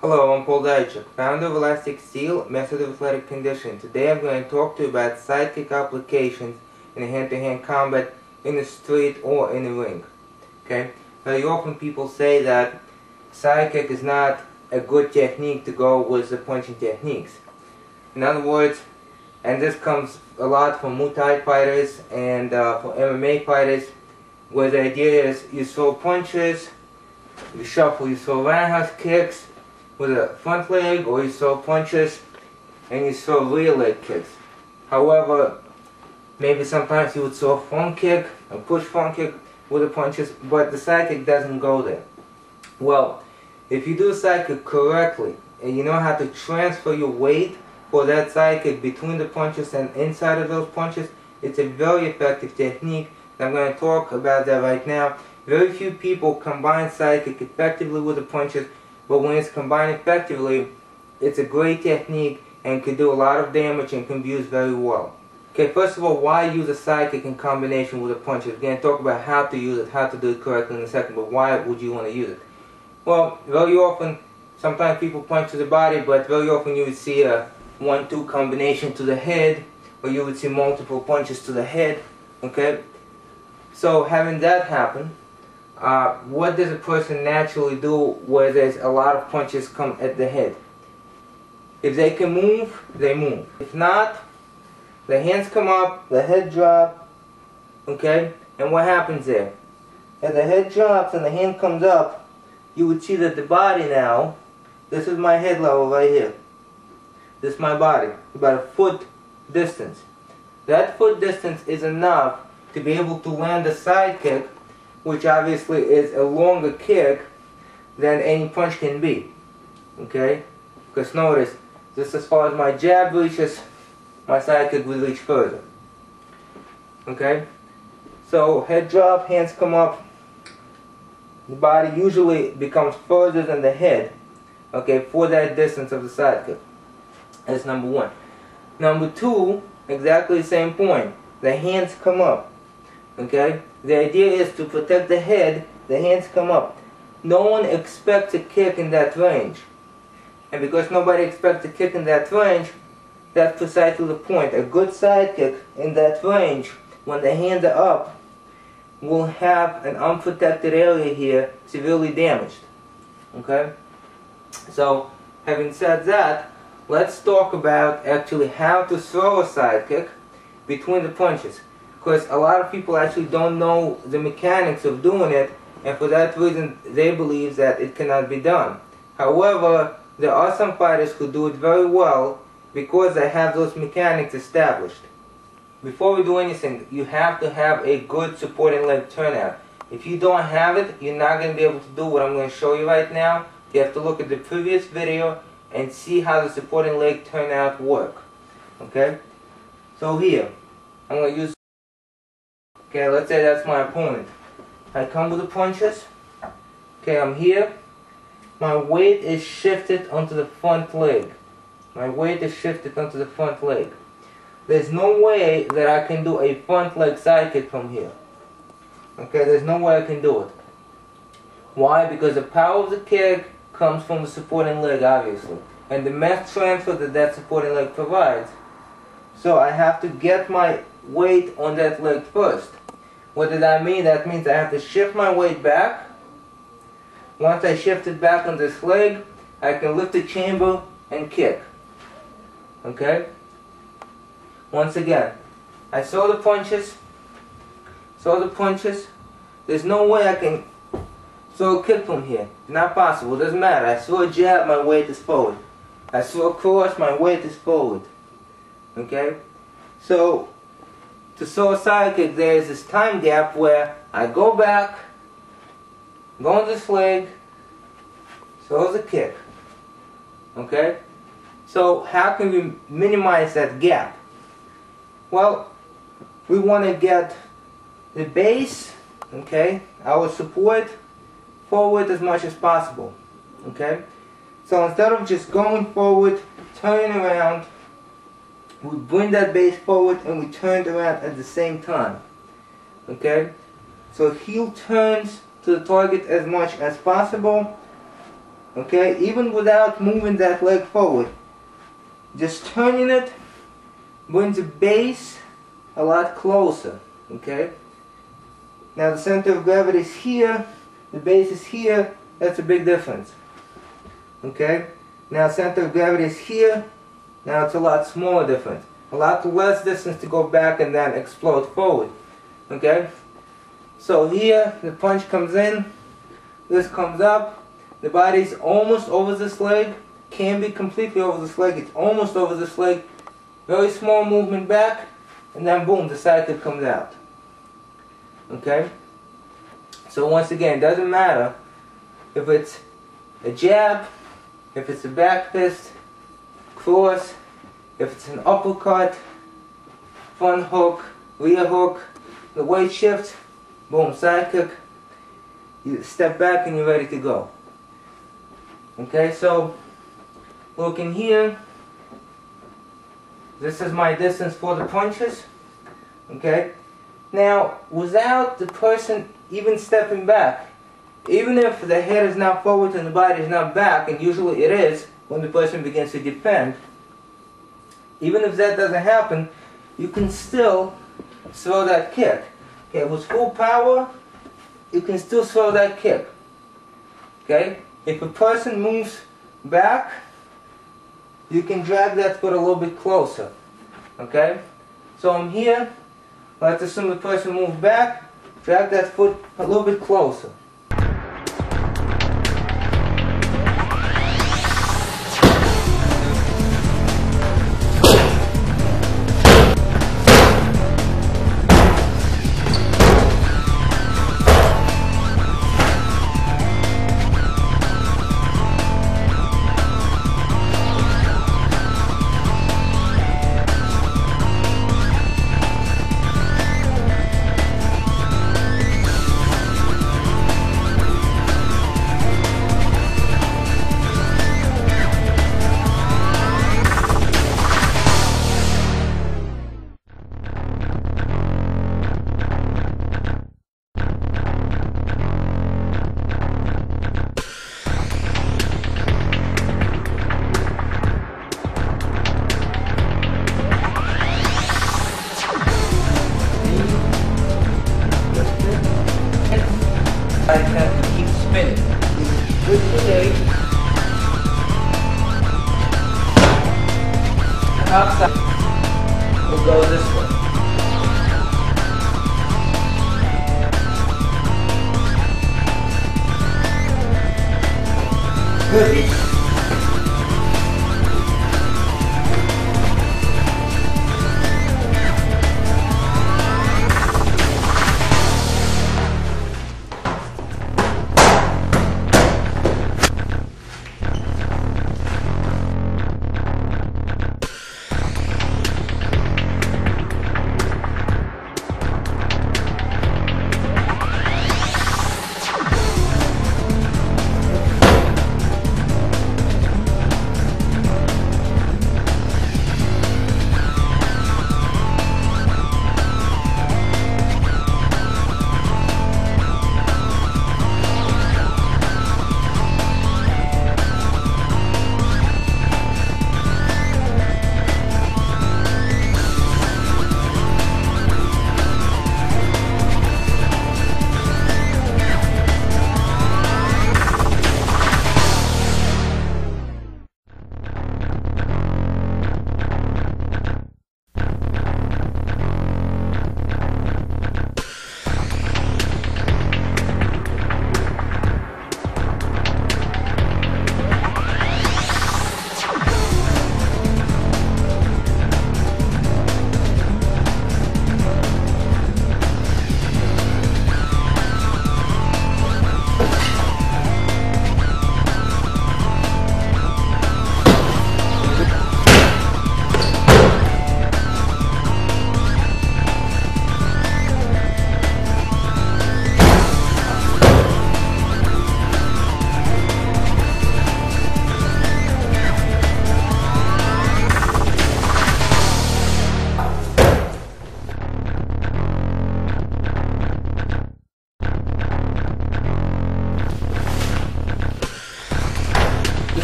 Hello, I'm TaeKwonDo, founder of Elastic Steel, method of athletic conditioning. Today I'm going to talk to you about sidekick applications in hand-to-hand combat in the street or in the ring. Okay? Very often people say that sidekick is not a good technique to go with the punching techniques. In other words, and this comes a lot from Muay Thai fighters and from MMA fighters, where the idea is you throw punches, you shuffle, you throw roundhouse kicks with a front leg, or you throw punches and you throw rear leg kicks. However, maybe sometimes you would throw a front kick, a push front kick with the punches, but the sidekick doesn't go there. Well, if you do sidekick correctly and you know how to transfer your weight for that sidekick between the punches and inside of those punches, it's a very effective technique. I'm going to talk about that right now. Very few people combine sidekick effectively with the punches, but when it's combined effectively, it's a great technique and can do a lot of damage and can be used very well. Okay, first of all, why use a sidekick in combination with a punch? We're going to talk about how to use it, how to do it correctly in a second, but why would you want to use it? Well, very often, sometimes people punch to the body, but very often you would see a 1-2 combination to the head, or you would see multiple punches to the head, okay? So having that happen, what does a person naturally do where there's a lot of punches come at the head? If they can move, they move. If not, the hands come up, the head drop, okay? And what happens there? As the head drops and the hand comes up, you would see that the body now, this is my head level right here. This is my body, about a foot distance. That foot distance is enough to be able to land a side kick, which obviously is a longer kick than any punch can be. Okay? Because notice, just as far as my jab reaches, my side kick will reach further. Okay? So head drop, hands come up. The body usually becomes further than the head, okay, for that distance of the side kick. That's number one. Number two, exactly the same point. The hands come up. Okay? The idea is to protect the head, the hands come up. No one expects a kick in that range. And because nobody expects a kick in that range, that's precisely the point. A good side kick in that range, when the hands are up, will have an unprotected area here severely damaged. Okay? So, having said that, let's talk about actually how to throw a side kick between the punches. Because a lot of people actually don't know the mechanics of doing it, and for that reason they believe that it cannot be done. However, there are some fighters who do it very well because they have those mechanics established. Before we do anything, you have to have a good supporting leg turnout. If you don't have it, you're not going to be able to do what I'm going to show you right now. You have to look at the previous video and see how the supporting leg turnout work. Okay? So here, I'm going to use... Okay, let's say that's my opponent. I come with the punches. Okay, I'm here. My weight is shifted onto the front leg. My weight is shifted onto the front leg. There's no way that I can do a front leg side kick from here. Okay, there's no way I can do it. Why? Because the power of the kick comes from the supporting leg, obviously. And the mass transfer that that supporting leg provides. So I have to get my weight on that leg first. What does that mean? That means I have to shift my weight back. Once I shift it back on this leg, I can lift the chamber and kick. Okay? Once again, I saw the punches. There's no way I can throw a kick from here. It's not possible. It doesn't matter. I throw a jab, my weight is forward. I throw a cross, my weight is forward. Okay? So, to throw a side kick, there is this time gap where I go back, go on this leg, throw the kick. Okay? So, how can we minimize that gap? Well, we want to get the base, okay, our support forward as much as possible. Okay? So, instead of just going forward, turning around, we bring that base forward and we turn it around at the same time. Okay? So heel turns to the target as much as possible. Okay, even without moving that leg forward. Just turning it brings the base a lot closer. Okay? Now the center of gravity is here, the base is here, that's a big difference. Okay? Now center of gravity is here, now it's a lot smaller difference. A lot less distance to go back and then explode forward. Okay? So here, the punch comes in, this comes up, the body's almost over this leg, can be completely over this leg, it's almost over this leg, very small movement back, and then boom, the sidekick comes out. Okay? So once again, it doesn't matter if it's a jab, if it's a back fist, cross, if it's an uppercut, front hook, rear hook, the weight shift, boom, sidekick, you step back and you're ready to go. Okay, so looking here, this is my distance for the punches. Okay, now without the person even stepping back, even if the head is not forward and the body is not back, and usually it is when the person begins to defend, even if that doesn't happen, you can still throw that kick. Okay, with full power, you can still throw that kick. Okay, if a person moves back, you can drag that foot a little bit closer. Okay, so I'm here, let's assume the person moves back, drag that foot a little bit closer. I have to keep spinning. With the leg, outside will go this way. Good.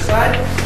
side.